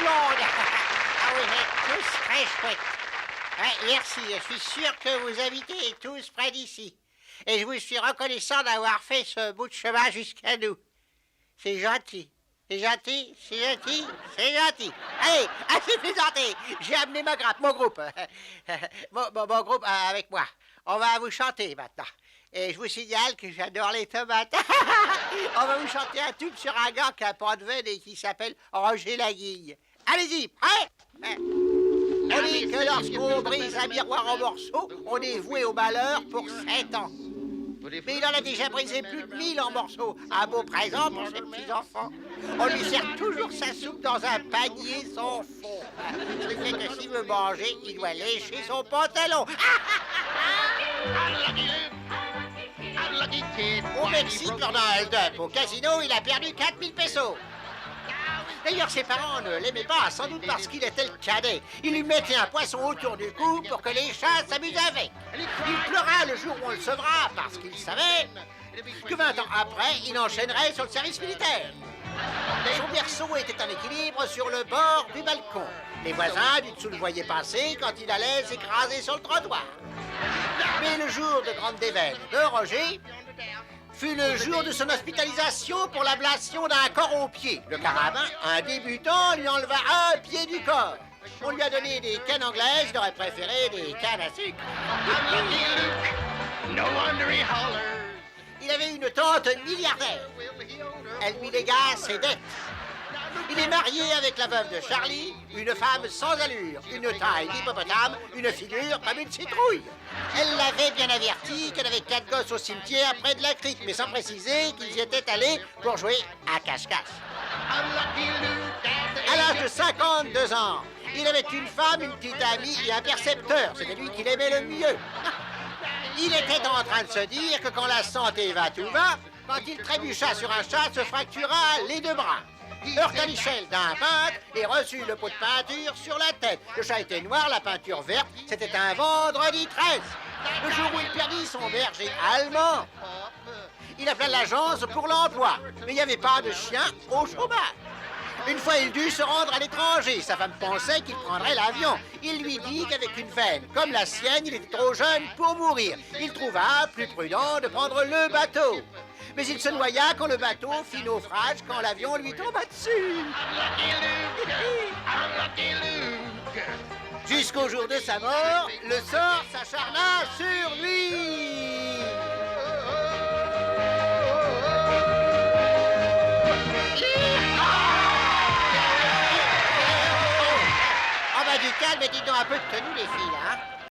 blonde. Ah oui, mais tous très chouettes. Ouais, merci, je suis sûr que vous habitez tous près d'ici. Et je vous suis reconnaissant d'avoir fait ce bout de chemin jusqu'à nous. C'est gentil. C'est gentil, c'est gentil, c'est gentil. Allez, assez plaisanté. J'ai amené ma grappe, mon groupe. Mon groupe avec moi. On va vous chanter maintenant. Et je vous signale que j'adore les tomates. On va vous chanter un tube sur un gars qui a pas de veine et qui s'appelle Roger Laguille. Allez-y, prêt? On dit que lorsqu'on brise un miroir en morceaux, on est voué au malheur pour 7 ans. Mais il en a déjà brisé plus de 1000 en morceaux. Un beau présent pour ses petits-enfants. On lui sert toujours sa soupe dans un panier sans fond. Ce qui fait que s'il veut manger, il doit lécher son pantalon. Au Mexique, lors d'un hold-up au casino, il a perdu 4000 pesos. D'ailleurs, ses parents ne l'aimaient pas, sans doute parce qu'il était le cadet. Ils lui mettaient un poisson autour du cou pour que les chats s'amusent avec. Il pleura le jour où on le sauvera, parce qu'il savait que 20 ans après, il enchaînerait sur le service militaire. Son berceau était en équilibre sur le bord du balcon. Les voisins du dessous le voyaient passer quand il allait s'écraser sur le trottoir. Mais le jour de grande déveine de Roger fut le jour de son hospitalisation pour l'ablation d'un corps au pied. Le carabin, un débutant, lui enleva un pied du corps. On lui a donné des cannes anglaises, il aurait préféré des cannes à sucre. Il avait une tante milliardaire. Elle lui légua ses dettes. Il est marié avec la veuve de Charlie, une femme sans allure, une taille d'hippopotame, une figure comme une citrouille. Elle l'avait bien averti qu'elle avait 4 gosses au cimetière près de la crique, mais sans préciser qu'ils y étaient allés pour jouer à cache-cache. À l'âge de 52 ans, il avait une femme, une petite amie et un percepteur. C'était lui qu'il aimait le mieux. Il était en train de se dire que quand la santé va, tout va, quand il trébucha sur un chat, se fractura les 2 bras. Heurta l'échelle d'un peintre et reçut le pot de peinture sur la tête. Le chat était noir, la peinture verte. C'était un vendredi 13. Le jour où il perdit son berger allemand. Il appela l'agence pour l'emploi, mais il n'y avait pas de chien au chômage. Une fois, il dut se rendre à l'étranger. Sa femme pensait qu'il prendrait l'avion. Il lui dit qu'avec une veine comme la sienne, il était trop jeune pour mourir. Il trouva plus prudent de prendre le bateau. Mais il se noya quand le bateau fit naufrage, quand l'avion lui tomba dessus. Jusqu'au jour de sa mort, le sort s'acharna sur lui. Ah bah du calme et dis donc un peu de tenue les filles, hein.